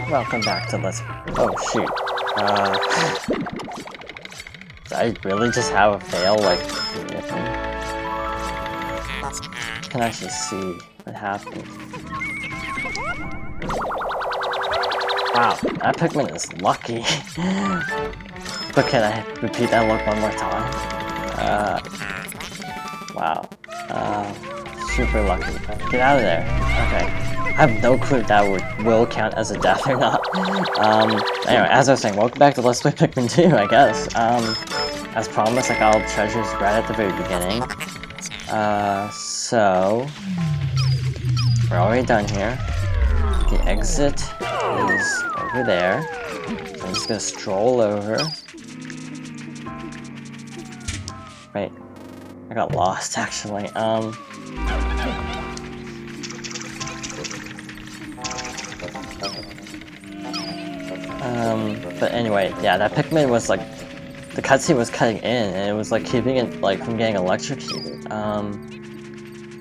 Welcome back to Let's... Oh, shoot. Did I really just have a fail, like... I can actually see what happened. Wow, that Pikmin is lucky. But can I repeat that look one more time? Wow. Super lucky. Get out of there. Okay. I have no clue if that will count as a death or not. Anyway, as I was saying, welcome back to Let's Play Pikmin 2, I guess. As promised, I got all the treasures right at the very beginning. So... we're already done here. The exit is over there. So I'm just gonna stroll over. Wait. I got lost, actually. But anyway, yeah, that Pikmin was like, the cutscene was cutting in, and it was like keeping it like from getting electrocuted.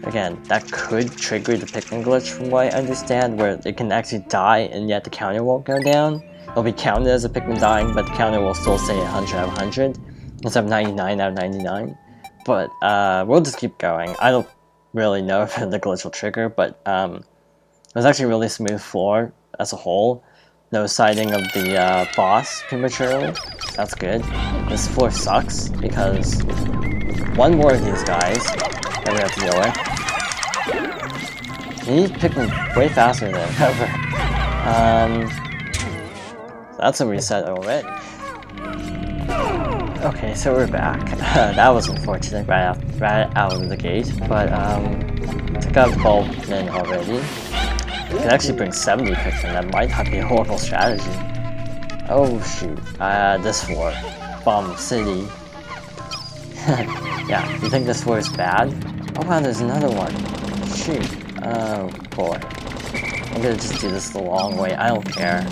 Again, that could trigger the Pikmin glitch from what I understand, where it can actually die and yet the counter won't go down. It'll be counted as a Pikmin dying, but the counter will still say 100 out of 100, instead of 99 out of 99. But we'll just keep going. I don't really know if the glitch will trigger, but it was actually a really smooth floor as a whole. No sighting of the boss prematurely. That's good. This floor sucks because one more of these guys that we have to deal with. He's picking way faster than ever. That's a reset already. Okay, so we're back. That was unfortunate right out of the gate, but took out Bulb in already. You can actually bring 70 Pikmin, that might not be a horrible strategy. Oh shoot, this floor. Bomb City. Yeah, you think this floor is bad? Oh wow, there's another one. Shoot. Oh boy. I'm gonna just do this the long way, I don't care.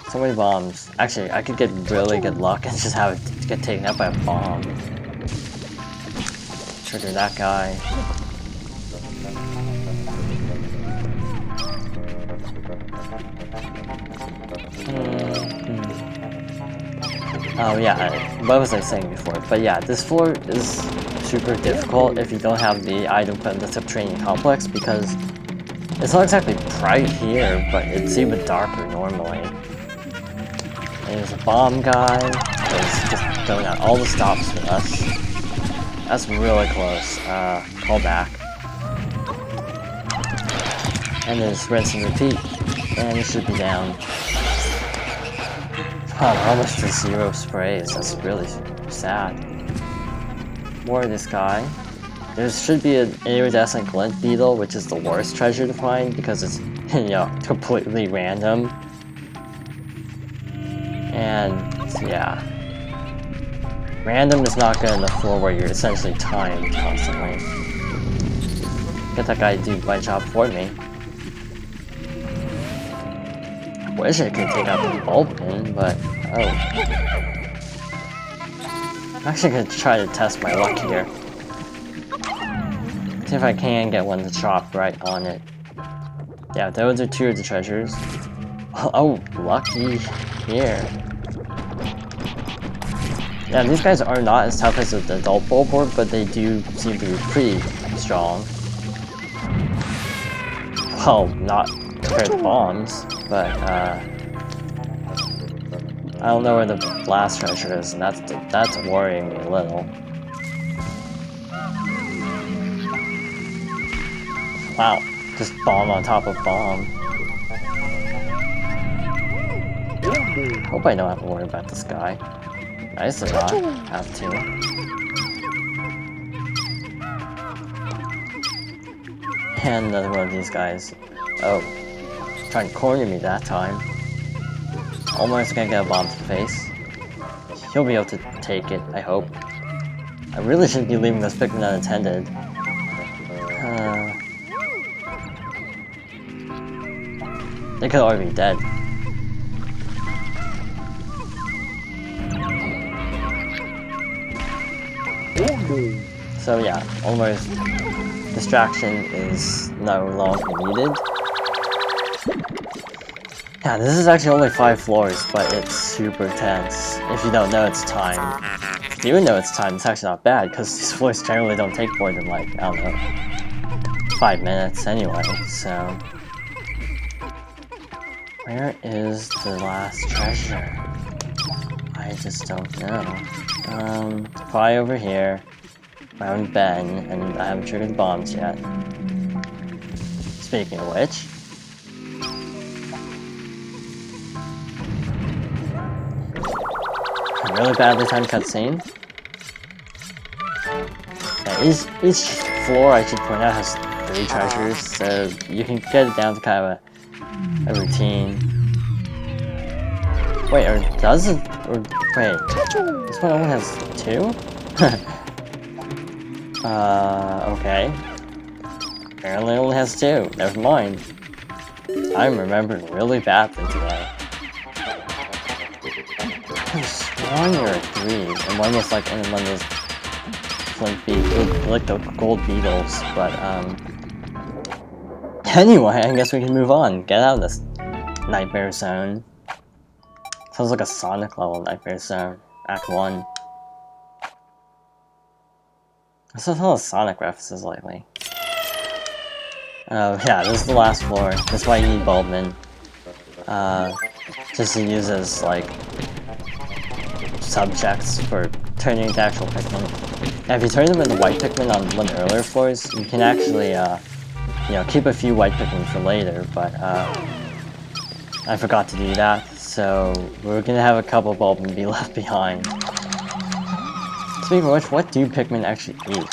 So many bombs. Actually, I could get really good luck and just have it get taken out by a bomb. Trigger that guy. Oh yeah, what was I saying before? But yeah, this floor is super difficult if you don't have the item from the subterranean complex, because it's not exactly bright here, but it's even darker normally. And there's a bomb guy that's just going out all the stops for us. That's really close. Call back. And then just rinse and repeat. And it should be down. Oh, almost to 0 sprays. That's really sad. More of this guy. There should be an iridescent glint beetle, which is the worst treasure to find because it's, you know, completely random. And yeah, random is not good in the floor where you're essentially timed constantly. Get that guy to do my job for me. Wish I could take out the bulb pin, but oh. I'm actually gonna try to test my luck here. See if I can get one to chop right on it. Yeah, those are 2 of the treasures. Oh, lucky here. Yeah, these guys are not as tough as the adult bulb, but they do seem to be pretty strong. Well, not compared to bombs, but I don't know where the last treasure is, and that's worrying me a little. Wow, just bomb on top of bomb. Hope I don't have to worry about this guy. Nice to not have to. And another one of these guys. Oh, trying to corner me that time. Almost gonna get a bomb to the face. He'll be able to take it, I hope. I really shouldn't be leaving this Pikmin unattended. They could already be dead. So yeah, almost distraction is no longer needed. Yeah, this is actually only 5 floors, but it's super tense. If you don't know it's time. If you know it's time, it's actually not bad, because these floors generally don't take more than like, I don't know, 5 minutes anyway, so... Where is the last treasure? I just don't know. Probably over here. Around Ben, and I haven't triggered the bombs yet. Speaking of which... A really badly timed cutscene. Yeah, each floor, I should point out, has 3 treasures, so you can get it down to kind of a routine. Wait, or does it? Or wait, this one only has 2? Okay. Apparently it only has 2. Never mind. I'm remembering really badly today. I sworn there were 3, and one was like in one of those flint beetles, like the gold beetles, but anyway, I guess we can move on. Get out of this nightmare zone. Sounds like a Sonic level nightmare zone. Act 1. I saw a lot of Sonic references lately. Oh yeah, this is the last floor. That's why you need Bulbman. Just to use as like subjects for turning into actual Pikmin. Now, if you turn them into white Pikmin on one of the earlier floors, you can actually, you know, keep a few white Pikmin for later, but, I forgot to do that, so we're gonna have a couple Bulbmin be left behind. Speaking of which, what do Pikmin actually eat?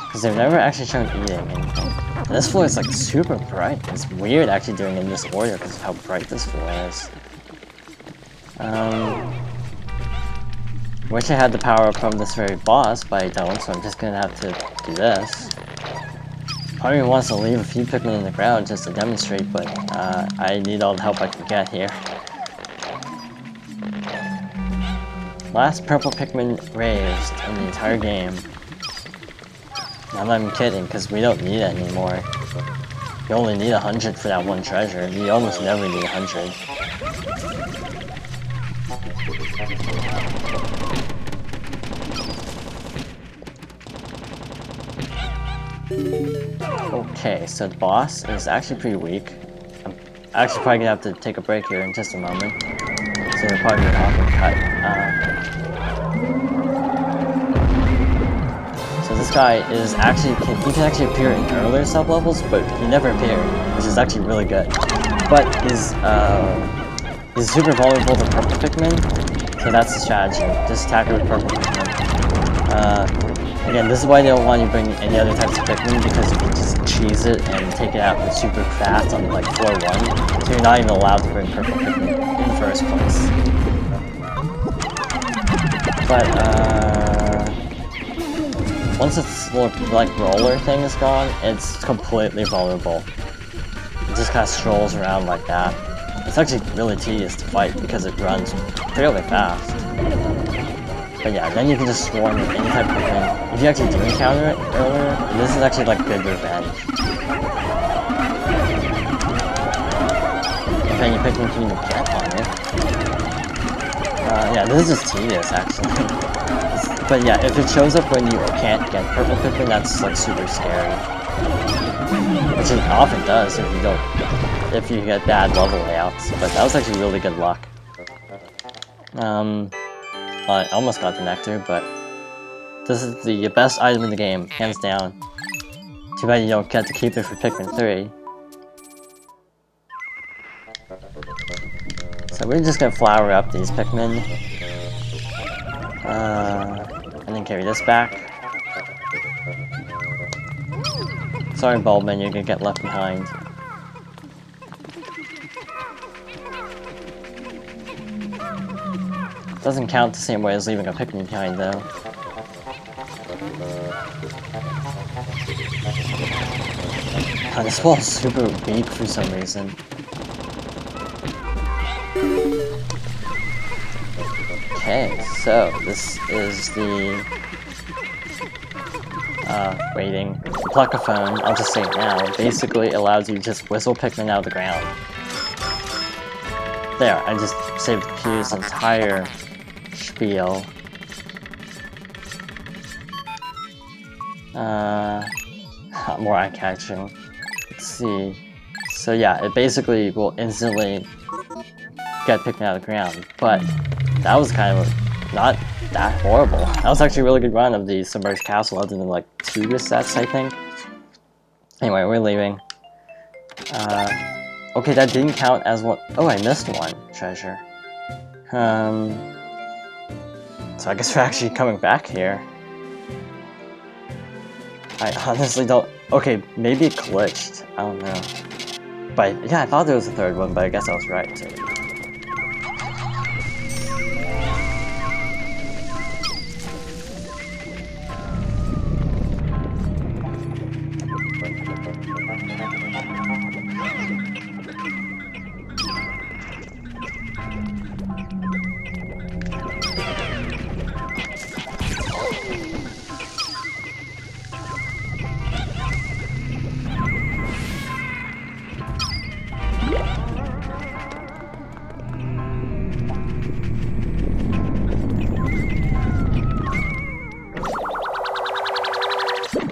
Because they've never actually shown eating anything. And this floor is, like, super bright. It's weird actually doing it in this order because of how bright this floor is. Wish I had the power up from this very boss, but I don't, so I'm just gonna have to do this. Part of me wants to leave a few Pikmin in the ground just to demonstrate, but I need all the help I can get here. Last purple Pikmin raised in the entire game. I'm not even kidding, because we don't need it anymore. You only need 100 for that one treasure. You almost never need 100. Okay, so the boss is actually pretty weak. I'm actually probably gonna have to take a break here in just a moment. So it'll probably be an awkward cut. So this guy is actually, he can actually appear in earlier sub-levels, but he never appeared, which is actually really good. But he's super vulnerable to purple Pikmin, so that's the strategy. Just attack it with purple Pikmin. Again, this is why they don't want you to bring any other types of Pikmin, because you can just cheese it and take it out super fast on like floor 1, so you're not even allowed to bring purple Pikmin in the first place. But, once its like roller thing is gone, it's completely vulnerable. It just kind of strolls around like that. It's actually really tedious to fight because it runs fairly fast. But yeah, then you can just swarm with any type of Pikmin. If you actually do encounter it earlier, this is actually like good revenge. If any Pikmin can even get on it. Yeah, this is just tedious actually. But yeah, if it shows up when you can't get purple Pikmin, that's like super scary. Which it often does if you get bad level layouts. But that was actually really good luck. I almost got the nectar, but this is the best item in the game, hands down. Too bad you don't get to keep it for Pikmin 3. So we're just gonna flower up these Pikmin. And then carry this back. Sorry, Bulbman, you're gonna get left behind. Doesn't count the same way as leaving a Pikmin behind, though. God, this wall is super weak for some reason. Okay, so this is the waiting. The Pluckaphone, I'll just say it now, basically allows you to just whistle Pikmin out of the ground. There, I just saved the computer's entire spiel. More eye-catching. Let's see. So yeah, it basically will instantly get Pikmin out of the ground, but that was kind of not that horrible. That was actually a really good run of the Submerged Castle, other than like 2 resets, I think. Anyway, we're leaving. Okay, that didn't count as one. Oh, I missed one treasure. So I guess we're actually coming back here. I honestly don't. Okay, maybe it glitched. I don't know. But yeah, I thought there was a third one, but I guess I was right too.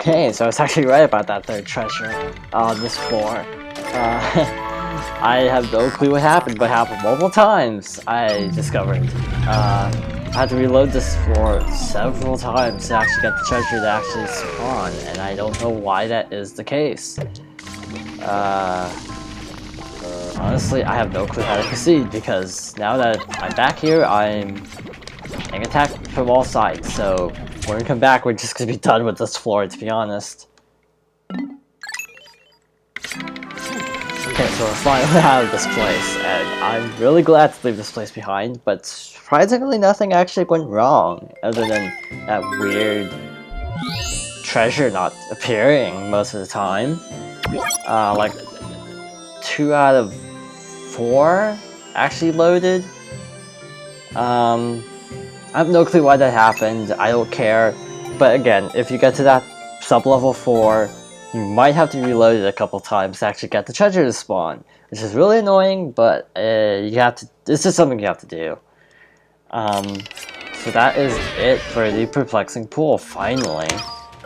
Okay, so I was actually right about that third treasure on this floor. I have no clue what happened, but it happened multiple times, I discovered. I had to reload this floor several times to actually get the treasure to actually spawn, and I don't know why that is the case. Honestly, I have no clue how to proceed, because now that I'm back here, I'm getting attacked from all sides, so when we come back, we're just gonna be done with this floor, to be honest. Okay, so we're finally out of this place, and I'm really glad to leave this place behind, but surprisingly nothing actually went wrong, other than that weird treasure not appearing most of the time. Like 2 out of 4 actually loaded. I have no clue why that happened, I don't care, but again, if you get to that sub-level 4, you might have to reload it a couple times to actually get the treasure to spawn, which is really annoying, but you have to. This is something you have to do. So that is it for the perplexing pool, finally.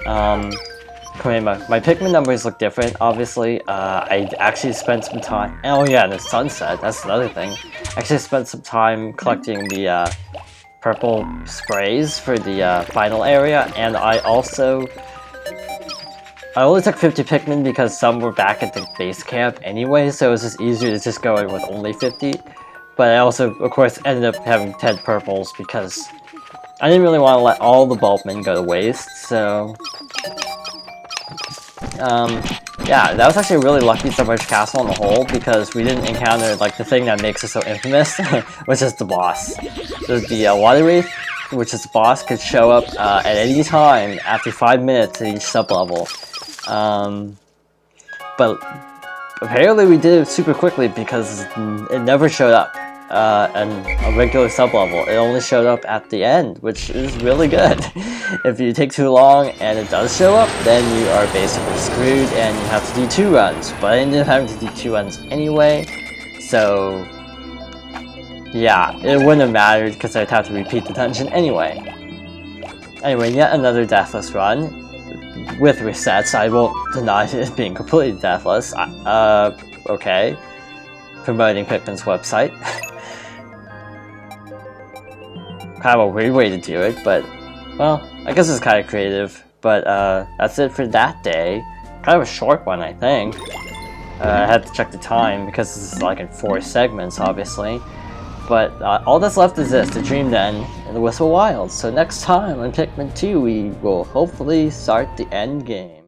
Okay, my Pikmin numbers look different, obviously. I actually spent some time. Oh yeah, the sunset, that's another thing. I actually spent some time collecting the purple sprays for the final area, and I only took 50 Pikmin because some were back at the base camp anyway, so it was just easier to just go in with only 50. But I also, of course, ended up having 10 purples because I didn't really want to let all the Bulbmin go to waste, so yeah, that was actually a really lucky Submerged Castle on the whole, because we didn't encounter like the thing that makes it so infamous, which is the boss. So the Water Wraith, which is the boss, could show up at any time after 5 minutes at each sub-level. But apparently we did it super quickly because it never showed up in a regular sub-level. It only showed up at the end, which is really good. If you take too long and it does show up, then you are basically screwed and you have to do 2 runs. But I ended up having to do 2 runs anyway, so yeah, it wouldn't have mattered because I'd have to repeat the dungeon anyway. Anyway, yet another deathless run. With resets, I won't deny it being completely deathless. Okay. Promoting Pikmin's website. Kind of a weird way to do it, but, well, I guess it's kind of creative. But, that's it for that day. Kind of a short one, I think. I had to check the time, because this is like in 4 segments, obviously. But, all that's left is this, the Dream Den and the Whistle Wilds. So next time on Pikmin 2, we will hopefully start the end game.